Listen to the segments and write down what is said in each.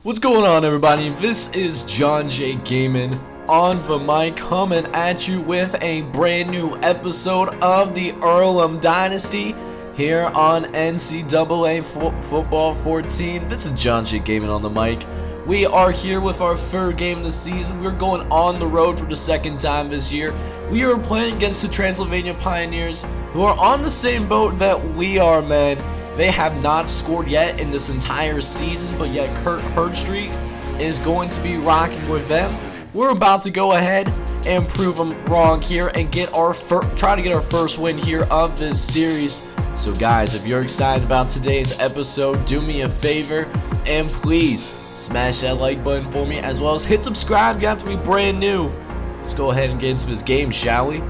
What's going on, everybody? This is John J. Gaming on the mic, coming at you with a brand new episode of the Earlham Dynasty here on NCAA Football 14. This is John J. Gaming on the mic. We are here with our third game of the season. We're going on the road for the second time this year. We are playing against the Transylvania Pioneers, who are on the same boat that we are, man. They have not scored yet in this entire season, but yet Kurt Herdstreet is going to be rocking with them. We're about to go ahead and prove them wrong here and get our try to get our first win here of this series. So guys, if you're excited about today's episode, do me a favor and please smash that like button for me, as well as hit subscribe if you have to be brand new. Let's go ahead and get into this game, shall we?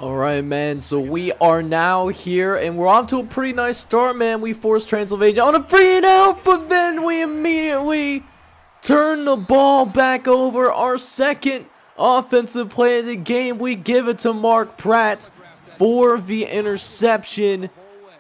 Alright, man, so we are now here and we're off to a pretty nice start, man. We forced Transylvania on a free and out, but then we immediately turn the ball back over. Our second offensive play of the game, we give it to Mark Pratt for the interception.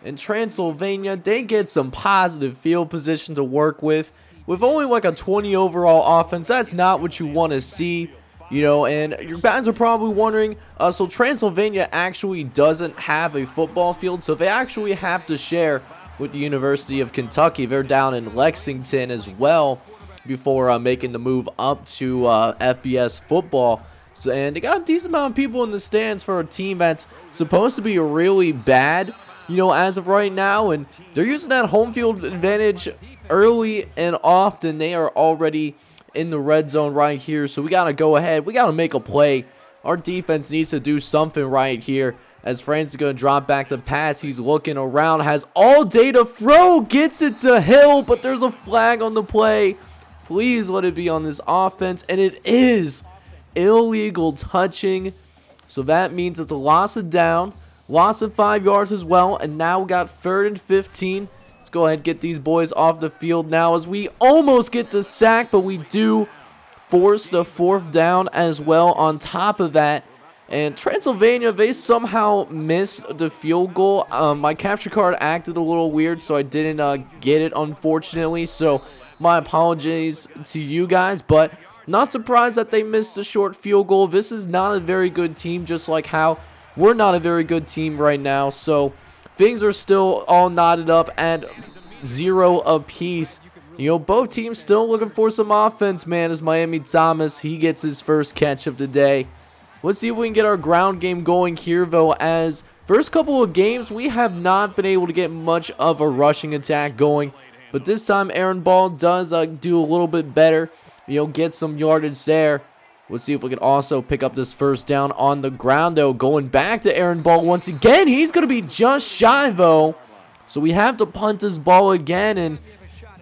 And Transylvania, they get some positive field position to work with only like a 20 overall offense. That's not what you want to see. You know, and your guys are probably wondering, so Transylvania actually doesn't have a football field, so they actually have to share with the University of Kentucky. They're down in Lexington as well before making the move up to FBS football. So, and they got a decent amount of people in the stands for a team that's supposed to be really bad, you know, as of right now, and they're using that home field advantage early and often. They are already in the red zone right here, so we gotta go ahead. We gotta make a play. Our defense needs to do something right here, as France is gonna drop back to pass. He's looking around, has all day to throw, gets it to Hill, but there's a flag on the play. Please let it be on this offense, and it is illegal touching, so that means it's a loss of down, loss of 5 yards as well, and now we got 3rd and 15. Go ahead and get these boys off the field now, as we almost get the sack, but we do force the 4th down as well on top of that. And Transylvania, they somehow missed the field goal. My capture card acted a little weird, so I didn't get it, unfortunately. So my apologies to you guys, but not surprised that they missed a short field goal. This is not a very good team, just like how we're not a very good team right now. So things are still all knotted up at 0 apiece. You know, both teams still looking for some offense, man, as Miami Thomas, he gets his first catch of the day. Let's see if we can get our ground game going here, though, as first couple of games, we have not been able to get much of a rushing attack going. But this time, Aaron Ball does do a little bit better, you know, get some yardage there. Let's see if we can also pick up this first down on the ground, though. Going back to Aaron Ball once again. He's going to be just shy, though. So we have to punt this ball again. And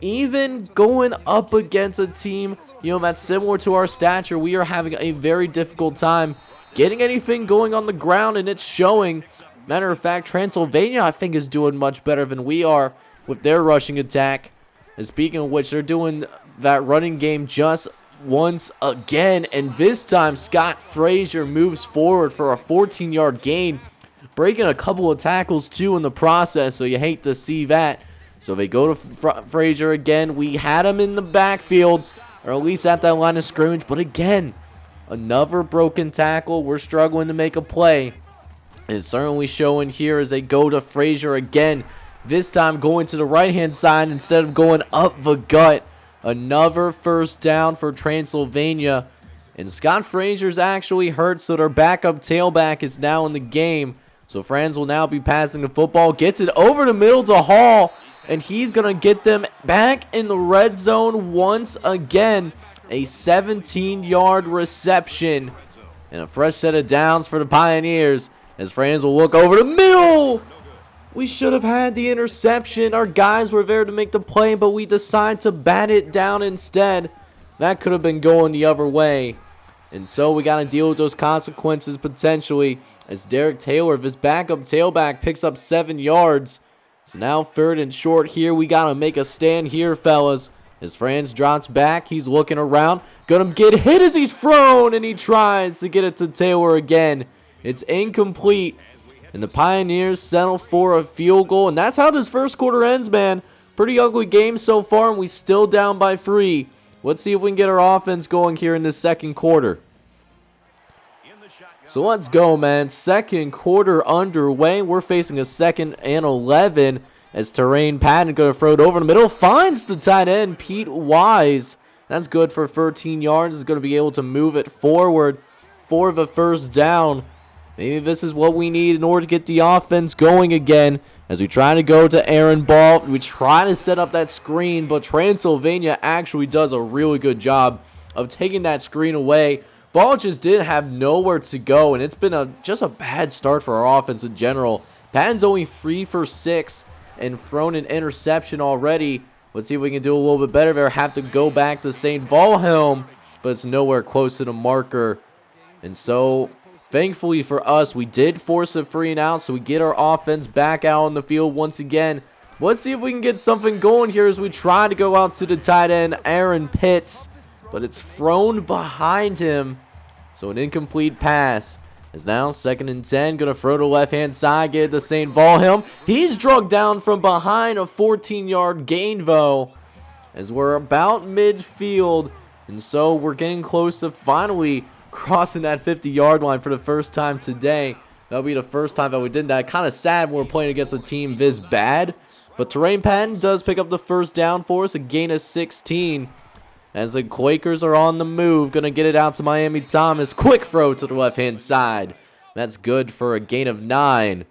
even going up against a team, you know, that's similar to our stature, we are having a very difficult time getting anything going on the ground, and it's showing. Matter of fact, Transylvania, I think, is doing much better than we are with their rushing attack. And speaking of which, they're doing that running game just once again, and this time Scott Frazier moves forward for a 14-yard gain, breaking a couple of tackles too in the process, so you hate to see that. So they go to Frazier again. We had him in the backfield, or at least at that line of scrimmage, but again, another broken tackle. We're struggling to make a play. It's certainly showing here as they go to Frazier again, this time going to the right-hand side instead of going up the gut. Another first down for Transylvania. And Scott Frazier's actually hurt, so their backup tailback is now in the game. So Franz will now be passing the football. Gets it over the middle to Hall. And he's going to get them back in the red zone once again. A 17-yard reception. And a fresh set of downs for the Pioneers, as Franz will look over the middle. We should have had the interception. Our guys were there to make the play, but we decided to bat it down instead. That could have been going the other way. And so we got to deal with those consequences potentially as Derek Taylor, this backup tailback, picks up 7 yards. So now 3rd and short here. We got to make a stand here, fellas. As Franz drops back, he's looking around. Gonna get hit as he's thrown, and he tries to get it to Taylor again. It's incomplete. And the Pioneers settle for a field goal. And that's how this first quarter ends, man. Pretty ugly game so far, and we still down by 3. Let's see if we can get our offense going here in this second quarter. So let's go, man. Second quarter underway. We're facing a 2nd and 11 as Terrain Patton going to throw it over the middle. Finds the tight end, Pete Wise. That's good for 13 yards. Is going to be able to move it forward for the first down. Maybe this is what we need in order to get the offense going again. As we try to go to Aaron Ball, we try to set up that screen, but Transylvania actually does a really good job of taking that screen away. Ball just did have nowhere to go, and it's been just a bad start for our offense in general. Patton's only 3 for 6 and thrown an interception already. Let's see if we can do a little bit better there. Have to go back to St. Wilhelm, but it's nowhere close to the marker. And so, thankfully for us, we did force a 3 and out, so we get our offense back out on the field once again. Let's see if we can get something going here as we try to go out to the tight end, Aaron Pitts. But it's thrown behind him. So an incomplete pass. Is now 2nd and 10. Going to throw to left-hand side. Get it to St. Wilhelm. He's drugged down from behind a 14-yard gain, though. As we're about midfield. And so we're getting close to finally crossing that 50-yard line for the first time today. That'll be the first time that we did that. Kind of sad when we're playing against a team this bad. But Terrain Patton does pick up the first down for us. A gain of 16. As the Quakers are on the move. Going to get it out to Miami Thomas. Quick throw to the left-hand side. That's good for a gain of 9.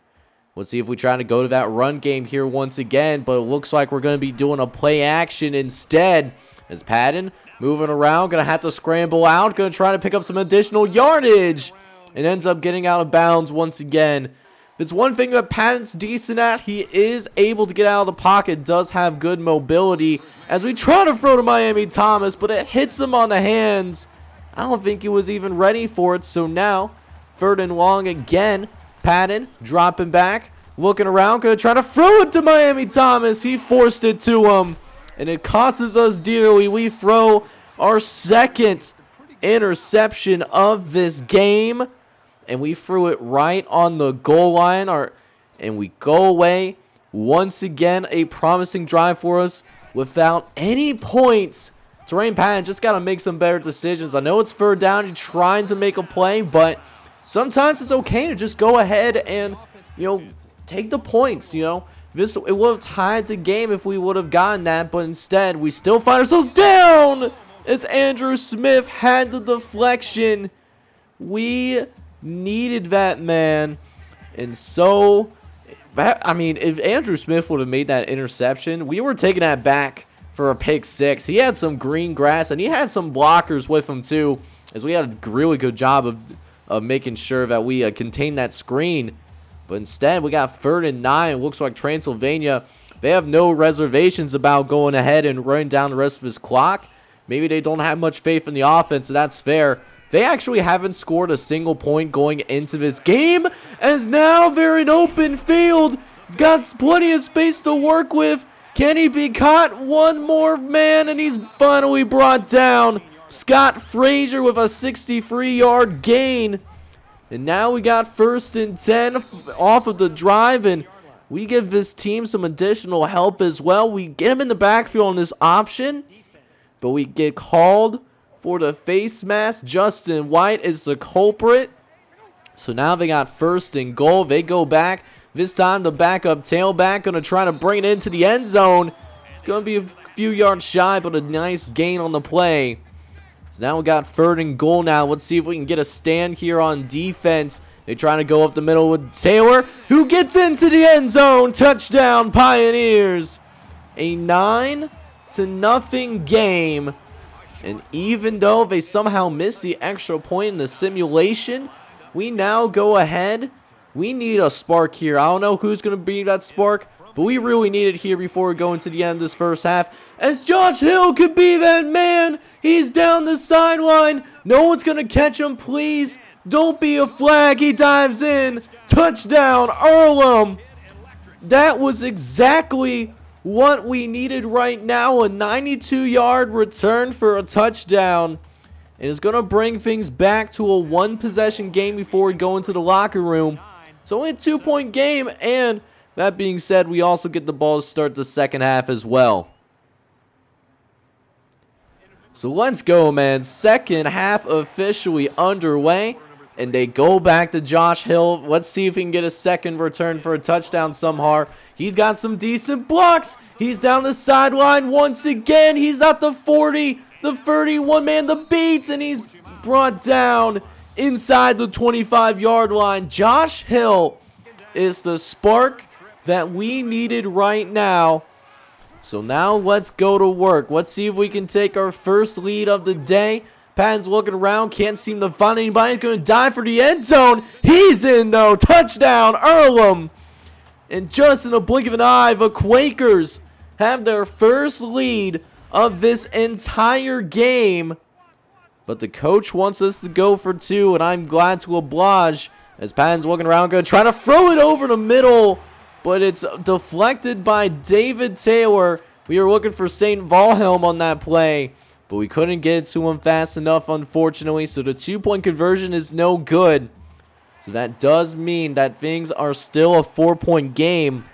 Let's see if we try to go to that run game here once again. But it looks like we're going to be doing a play action instead. As Patton moving around. Going to have to scramble out. Going to try to pick up some additional yardage. And ends up getting out of bounds once again. There's one thing that Patton's decent at. He is able to get out of the pocket. Does have good mobility. As we try to throw to Miami Thomas. But it hits him on the hands. I don't think he was even ready for it. So now, 3rd and long again. Patton dropping back. Looking around. Going to try to throw it to Miami Thomas. He forced it to him. And it costs us dearly. We throw our 2nd interception of this game. And we threw it right on the goal line. And we go away. Once again, a promising drive for us without any points. Terrain Patton just got to make some better decisions. I know it's 3rd down. You're trying to make a play. But sometimes it's okay to just go ahead and, take the points, It would have tied the game if we would have gotten that. But instead, we still find ourselves down. As Andrew Smith had the deflection. We needed that, man. And so, if Andrew Smith would have made that interception, we were taking that back for a pick 6. He had some green grass, and he had some blockers with him too, as we had a really good job of making sure that we contained that screen. But instead, we got 3rd and 9. It looks like Transylvania, they have no reservations about going ahead and running down the rest of his clock. Maybe they don't have much faith in the offense, and that's fair. They actually haven't scored a single point going into this game, as now they're in open field. Got plenty of space to work with. Can he be caught? One more man, and he's finally brought down. Scott Frazier with a 63-yard gain. And now we got 1st and 10 off of the drive, and we give this team some additional help as well. We get him in the backfield on this option, but we get called for the face mask. Justin White is the culprit. So now they got 1st and goal. They go back. This time the backup tailback going to try to bring it into the end zone. It's going to be a few yards shy, but a nice gain on the play. So now we got 3rd and goal now. Let's see if we can get a stand here on defense. They're trying to go up the middle with Taylor, who gets into the end zone. Touchdown, Pioneers. A 9-0 game. And even though they somehow missed the extra point in the simulation, we now go ahead We need a spark here. I don't know who's going to be that spark, but we really need it here before we go into the end of this first half. As Josh Hill could be that man. He's down the sideline. No one's going to catch him, please. Don't be a flag. He dives in. Touchdown, Earlham. That was exactly what we needed right now. A 92-yard return for a touchdown. And it's going to bring things back to a one-possession game before we go into the locker room. It's only a 2-point game. And that being said, we also get the ball to start the second half as well. So let's go, man. Second half officially underway. And they go back to Josh Hill. Let's see if he can get a second return for a touchdown somehow. He's got some decent blocks. He's down the sideline once again. He's at the 40, the 31 man, the beats, and he's brought down inside the 25-yard line. Josh Hill is the spark that we needed right now. So now let's go to work. Let's see if we can take our first lead of the day. Patton's looking around, can't seem to find anybody. He's going to dive for the end zone. He's in, though. Touchdown, Earlham. And just in a blink of an eye, the Quakers have their first lead of this entire game. But the coach wants us to go for two, and I'm glad to oblige. As Patton's looking around, going to try to throw it over the middle, but it's deflected by David Taylor. We were looking for St. Wilhelm on that play, but we couldn't get to him fast enough, unfortunately. So the 2-point conversion is no good. So that does mean that things are still a 4-point game.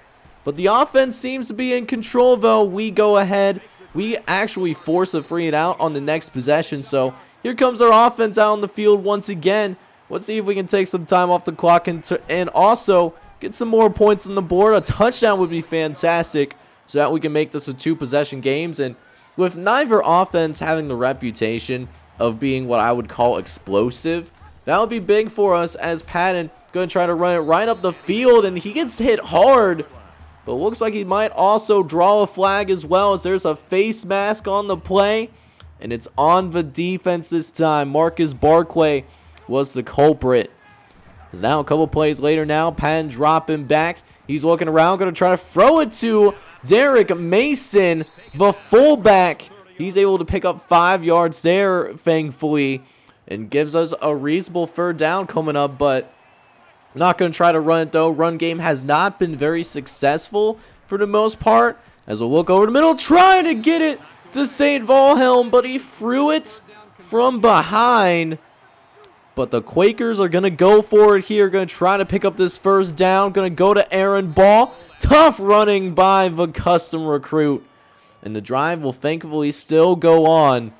But the offense seems to be in control, though. We go ahead. We actually force a free and out on the next possession. So here comes our offense out on the field once again. Let's see if we can take some time off the clock and also get some more points on the board. A touchdown would be fantastic so that we can make this a 2-possession games. And with neither offense having the reputation of being what I would call explosive, that would be big for us as Patton going to try to run it right up the field, and he gets hit hard. But it looks like he might also draw a flag as well, as there's a face mask on the play, and it's on the defense this time. Marcus Barclay was the culprit. As now a couple plays later now, Patton dropping back. He's looking around, going to try to throw it to Derek Mason, the fullback. He's able to pick up 5 yards there, thankfully, and gives us a reasonable third down coming up, but not going to try to run it, though. Run game has not been very successful for the most part, as we'll look over the middle, trying to get it to St. Wilhelm, but he threw it from behind. But the Quakers are going to go for it here, going to try to pick up this first down, going to go to Aaron Ball. Tough running by the custom recruit. And the drive will thankfully still go on.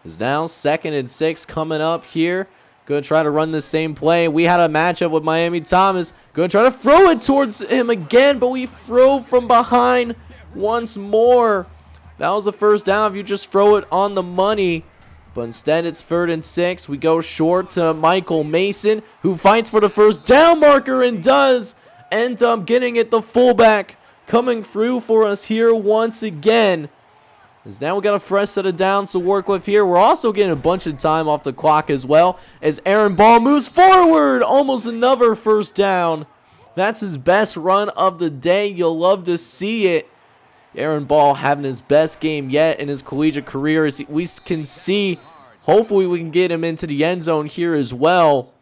It's now 2nd and 6 coming up here. Going to try to run the same play. We had a matchup with Miami Thomas. Going to try to throw it towards him again, but we throw from behind once more. That was the first down if you just throw it on the money. But instead, it's 3rd and 6. We go short to Michael Mason, who fights for the first down marker and does end up getting it. The fullback coming through for us here once again. As now we got a fresh set of downs to work with here. We're also getting a bunch of time off the clock as well, as Aaron Ball moves forward. Almost another first down. That's his best run of the day. You'll love to see it. Aaron Ball having his best game yet in his collegiate career, as we can see. Hopefully we can get him into the end zone here as well.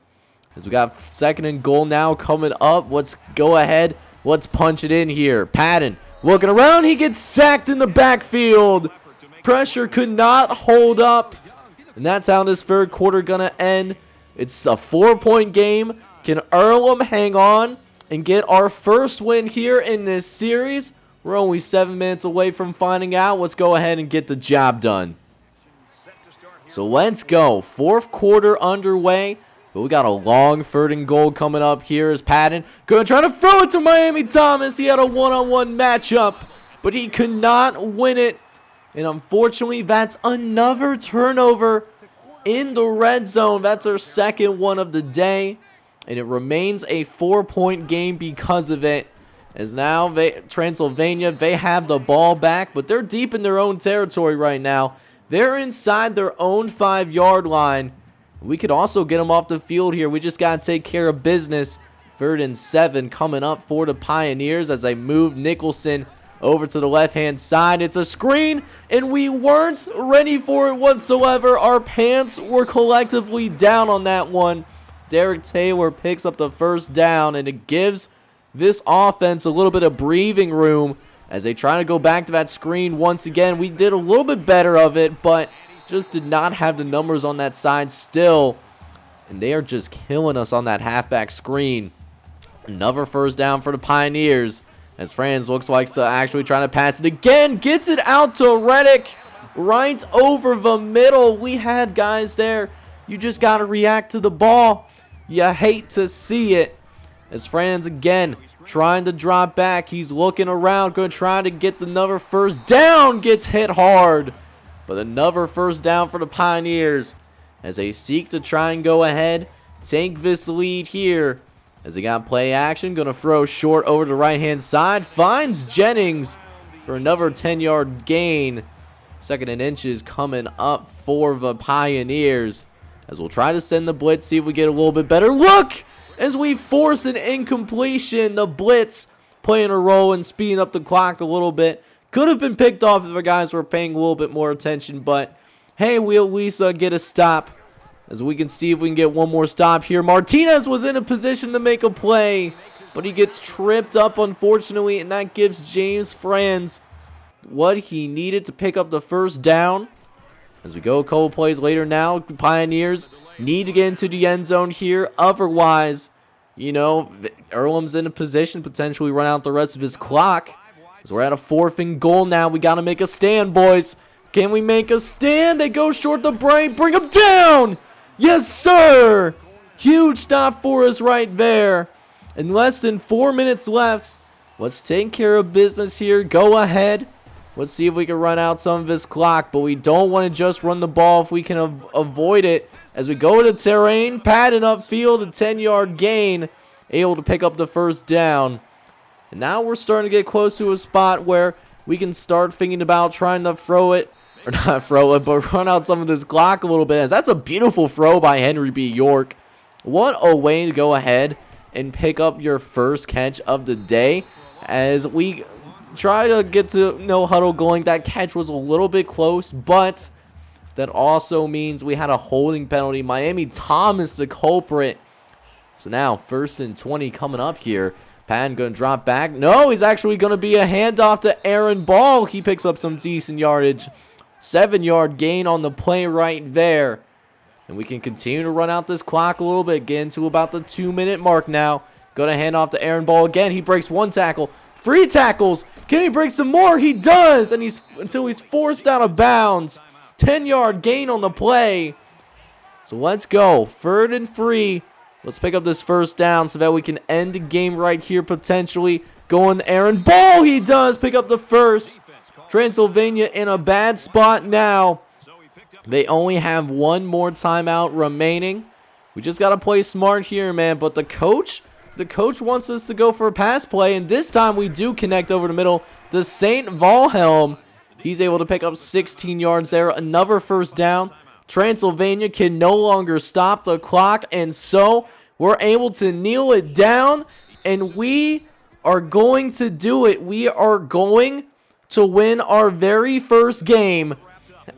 As we got 2nd and goal now coming up. Let's go ahead. Let's punch it in here. Patton looking around. He gets sacked in the backfield. Pressure could not hold up. And that's how this 3rd quarter going to end. It's a 4-point game. Can Earlham hang on and get our first win here in this series? We're only 7 minutes away from finding out. Let's go ahead and get the job done. So let's go. 4th quarter underway. But we got a long 3rd and goal coming up here as Patton going to try to throw it to Miami Thomas. He had a one-on-one matchup, but he could not win it. And unfortunately, that's another turnover in the red zone. That's our 2nd one of the day. And it remains a 4-point game because of it. As now Transylvania, they have the ball back, but they're deep in their own territory right now. They're inside their own 5-yard line. We could also get them off the field here. We just got to take care of business. 3rd and 7 coming up for the Pioneers as they move Nicholson over to the left-hand side. It's a screen, and we weren't ready for it whatsoever. Our pants were collectively down on that one. Derek Taylor picks up the 1st down, and it gives this offense a little bit of breathing room as they try to go back to that screen once again. We did a little bit better of it, but just did not have the numbers on that side still. And they are just killing us on that halfback screen. Another 1st down for the Pioneers as Franz looks like to actually trying to pass it again. Gets it out to Reddick right over the middle. We had guys there. You just got to react to the ball. You hate to see it. As Franz again trying to drop back. He's looking around, going to try to get another 1st down. Gets hit hard. But another 1st down for the Pioneers as they seek to try and go ahead. Take this lead here. As they got play action, going to throw short over the right-hand side. Finds Jennings for another 10-yard gain. 2nd and inches coming up for the Pioneers. As we'll try to send the blitz, see if we get a little bit better look. As we force an incompletion, the blitz playing a role and speeding up the clock a little bit. Could have been picked off if the guys were paying a little bit more attention, but hey, we'll at least get a stop. As we can see if we can get one more stop here. Martinez was in a position to make a play, but he gets tripped up, unfortunately, and that gives James Franz what he needed to pick up the 1st down. As we go a couple plays later now, Pioneers need to get into the end zone here. Otherwise, you know, Earlham's in a position to potentially run out the rest of his clock. As we're at a 4th and goal now. We got to make a stand, boys. Can we make a stand? They go short the break. Bring him down. Yes, sir. Huge stop for us right there. In less than 4 minutes left. Let's take care of business here. Go ahead. Let's see if we can run out some of this clock. But we don't want to just run the ball if we can avoid it. As we go to terrain, padding upfield, a 10-yard gain. Able to pick up the 1st down. And now we're starting to get close to a spot where we can start thinking about trying to throw it. Or not throw it, but run out some of this clock a little bit. As that's a beautiful throw by Henry B. York. What a way to go ahead and pick up your 1st catch of the day. As we try to get to no huddle going. That catch was a little bit close, but that also means we had a holding penalty. Miami Thomas the culprit. So now 1st and 20 coming up here. Patton going to drop back. No, he's actually going to be a handoff to Aaron Ball. He picks up some decent yardage. 7-yard gain on the play right there. And we can continue to run out this clock a little bit. Get into about the 2-minute mark now. Going to hand off to Aaron Ball again. He breaks 1 tackle. 3 tackles. Can he break some more? He does. And until he's forced out of bounds. 10-yard gain on the play. So let's go. 3rd and 3. Let's pick up this 1st down so that we can end the game right here potentially. Going to Aaron Ball. He does pick up the 1st. Transylvania in a bad spot now. They only have 1 more timeout remaining. We just got to play smart here, man. But the coach wants us to go for a pass play. And this time we do connect over the middle to St. Wilhelm. He's able to pick up 16 yards there. Another 1st down. Transylvania can no longer stop the clock. And so we're able to kneel it down. And we are going to do it. We are going to win our very first game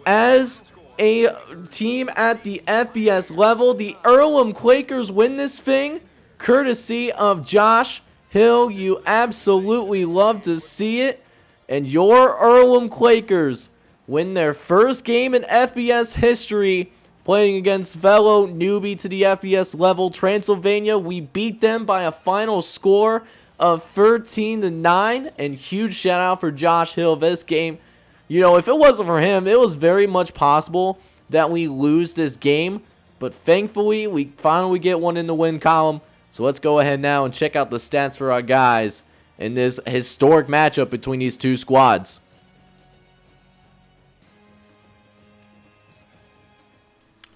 as a team at the FBS level. The Earlham Quakers win this thing courtesy of Josh Hill. You absolutely love to see it. And your Earlham Quakers win their first game in FBS history, playing against fellow newbie to the FBS level Transylvania. We beat them by a final score of 13-9, and huge shout out for Josh Hill. This game, you know, if it wasn't for him, it was very much possible that we lose this game, but thankfully we finally get one in the win column. So let's go ahead now and check out the stats for our guys in this historic matchup between these two squads.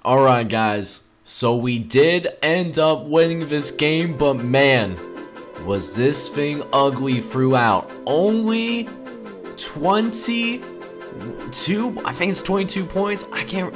Alright guys, so we did end up winning this game, but man, was this thing ugly throughout. Only 22, I think it's 22 points.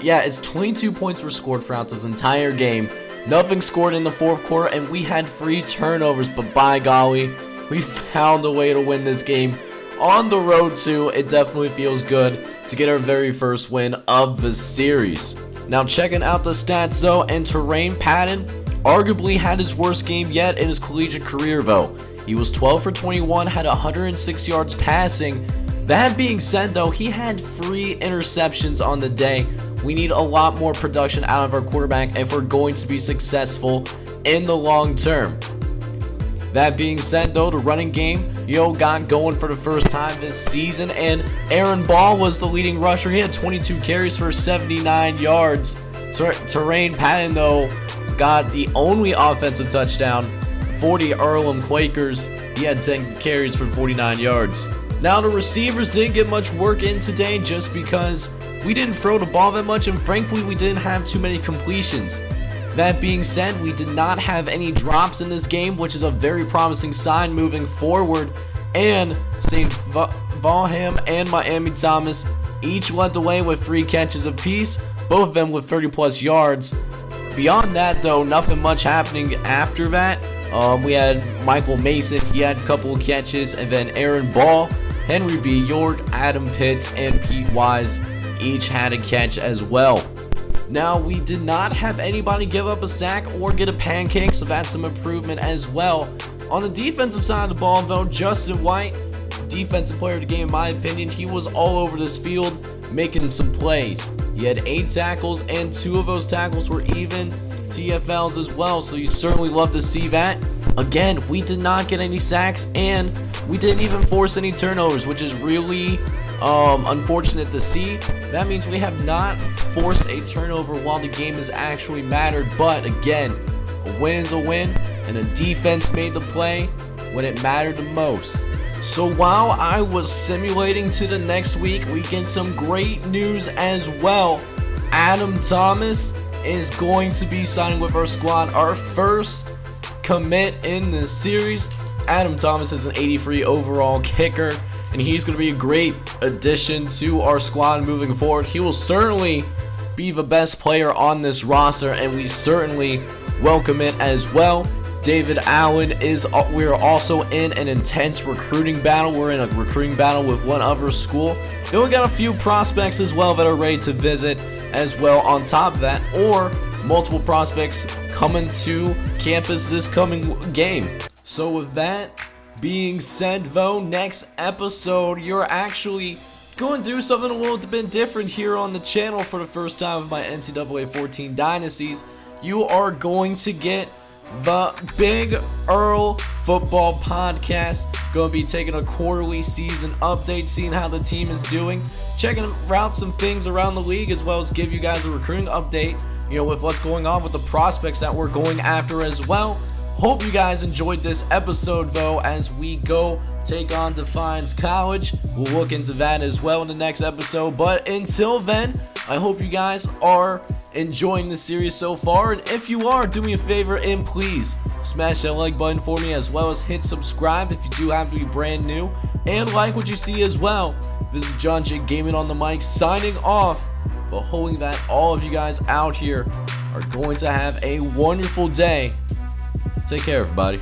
Yeah, it's 22 points were scored throughout this entire game. Nothing scored in the fourth quarter, and we had 3 turnovers, but by golly, we found a way to win this game on the road too. It definitely feels good to get our very first win of the series. Now checking out the stats though, and Terrain Patton arguably had his worst game yet in his collegiate career though. He was 12 for 21, had 106 yards passing. That being said though, he had 3 interceptions on the day. We need a lot more production out of our quarterback if we're going to be successful in the long term. That being said though, the running game, got going for the first time this season, and Aaron Ball was the leading rusher. He had 22 carries for 79 yards. Terrain Patton though got the only offensive touchdown for the Earlham Quakers. He had 10 carries for 49 yards. Now the receivers didn't get much work in today just because we didn't throw the ball that much, and frankly we didn't have too many completions. That being said, we did not have any drops in this game, which is a very promising sign moving forward. And St. Valham and Miami Thomas each led the way with 3 catches apiece, both of them with 30+ yards. Beyond that though, nothing much happening after that. We had Michael Mason, he had a couple of catches, and then Aaron Ball, Henry B. York, Adam Pitts, and Pete Wise each had a catch as well. Now, we did not have anybody give up a sack or get a pancake, so that's some improvement as well. On the defensive side of the ball, though, Justin White, defensive player of the game in my opinion, he was all over this field making some plays. He had 8 tackles, and 2 of those tackles were even TFLs as well, so you certainly love to see that. Again, we did not get any sacks, and we didn't even force any turnovers, which is really unfortunate to see. That means we have not forced a turnover while the game has actually mattered. But again, a win is a win, and the defense made the play when it mattered the most. So while I was simulating to the next week, we get some great news as well. Adam Thomas is going to be signing with our squad, our first commit in this series. Adam Thomas is an 83 overall kicker, and he's going to be a great addition to our squad moving forward. He will certainly be the best player on this roster, and we certainly welcome it as well. David Allen we're also in an intense recruiting battle. We're in a recruiting battle with one other school. Then we got a few prospects as well that are ready to visit as well on top of that, or multiple prospects coming to campus this coming game. So with that being said though, next episode you're actually going to do something a little bit different here on the channel for the first time with my NCAA 14 Dynasties. You are going to get the Big Earl Football Podcast. Going to be taking a quarterly season update, seeing how the team is doing, checking out some things around the league, as well as give you guys a recruiting update, with what's going on with the prospects that we're going after as well. Hope you guys enjoyed this episode though, as we go take on Defiance College. We'll look into that as well in the next episode, but until then, I hope you guys are enjoying the series so far, and if you are, do me a favor and please smash that like button for me, as well as hit subscribe if you do have to be brand new, and like what you see as well. This is John J Gaming on the mic signing off, but hoping that all of you guys out here are going to have a wonderful day. Take care, everybody.